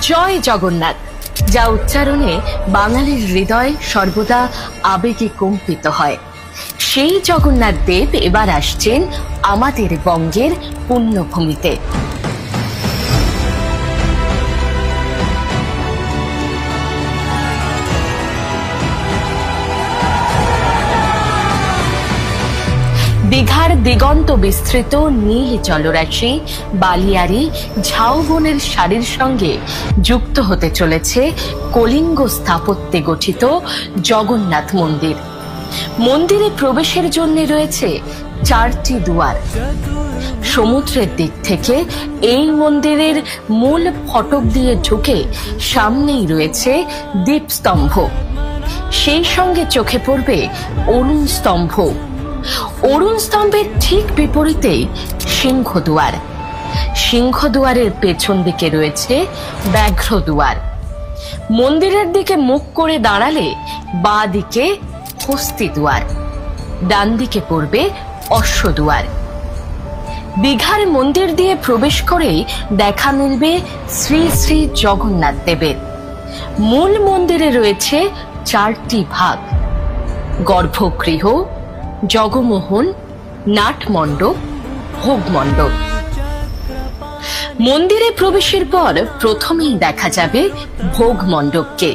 জয় জগন্নাথ, যা উচ্চারণে বাঙালির হৃদয় সর্বদা আবেগে কম্পিত হয়। সেই জগন্নাথ দেব এবার আসছেন আমাদের বঙ্গের পুণ্যভূমিতে। দীঘার দিগন্ত বিস্তৃত নীল জলরাশি, বালিয়ারি, ঝাউবনের সারির সঙ্গে যুক্ত হতে চলেছে কলিঙ্গ স্থাপত্যে গঠিত জগন্নাথ মন্দির। মন্দিরে প্রবেশের জন্য রয়েছে 4টি দুয়ার। সমুদ্রের দিক থেকে এই মন্দিরের মূল ফটক দিয়ে ঢুকে সামনেই রয়েছে দীপস্তম্ভ, সেই সঙ্গে চোখে পড়বে অরুণ স্তম্ভ। অরুণ স্তম্ভের ঠিক বিপরীতেই সিংহদুয়ার। সিংহদুয়ারের পেছন দিকে রয়েছে ব্যাঘ্র দুয়ার। মন্দিরের দিকে মুখ করে দাঁড়ালে বাঁ দিকে হস্তি দুয়ার, ডান দিকে পড়বে অশ্বদুয়ার। দীঘার মন্দির দিয়ে প্রবেশ করেই দেখা মিলবে শ্রী শ্রী জগন্নাথ দেবের। মূল মন্দিরে রয়েছে 4টি ভাগ: গর্ভগৃহ, জগমোহন, নাটমণ্ডপ, ভোগমণ্ডপ। মন্দিরে প্রবেশের পর প্রথমেই দেখা যাবে ভোগমণ্ডপকে।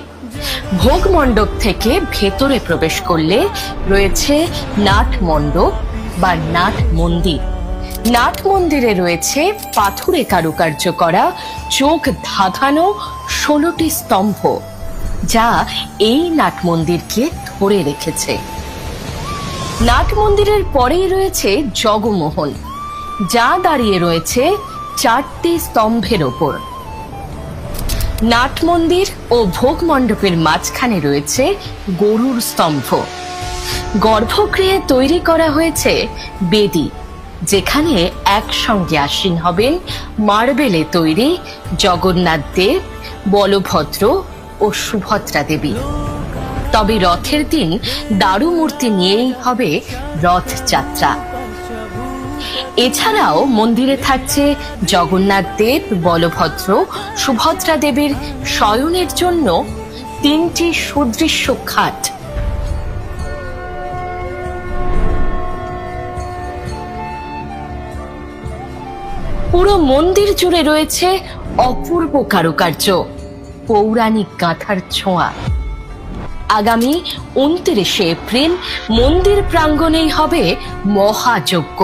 ভোগমণ্ডপ থেকে ভেতরে প্রবেশ করলে রয়েছে নাটমণ্ডপ বা নাট মন্দির। নাট মন্দিরে রয়েছে পাথুরে কারুকার্য করা চোখ ধাঁধানো 16টি স্তম্ভ, যা এই নাট মন্দিরকে ধরে রেখেছে। নাট মন্দিরের পরেই রয়েছে জগমোহন, যা দাঁড়িয়ে রয়েছে 4টি স্তম্ভের ওপর। নাট মন্দির ও ভোগ মণ্ডপের মাঝখানে রয়েছে গরুর স্তম্ভ। গর্ভগৃহে তৈরি করা হয়েছে বেদি, যেখানে একসঙ্গে আসীন হবেন মার্বেলে তৈরি জগন্নাথ দেব, বলভদ্র ও সুভদ্রা দেবী। তবে রথের দিন দারু মূর্তি নিয়েই হবে রথযাত্রা। এছাড়াও মন্দিরে থাকছে জগন্নাথ দেব, বলভদ্র, সুভদ্রা দেবীর শয়নের জন্য 3টি সুদৃশ্য খাট। পুরো মন্দির জুড়ে রয়েছে অপূর্ব কারুকার্য, পৌরাণিক গাঁথার ছোঁয়া। আগামী 29 এপ্রিল মন্দির প্রাঙ্গণেই হবে মহাযজ্ঞ।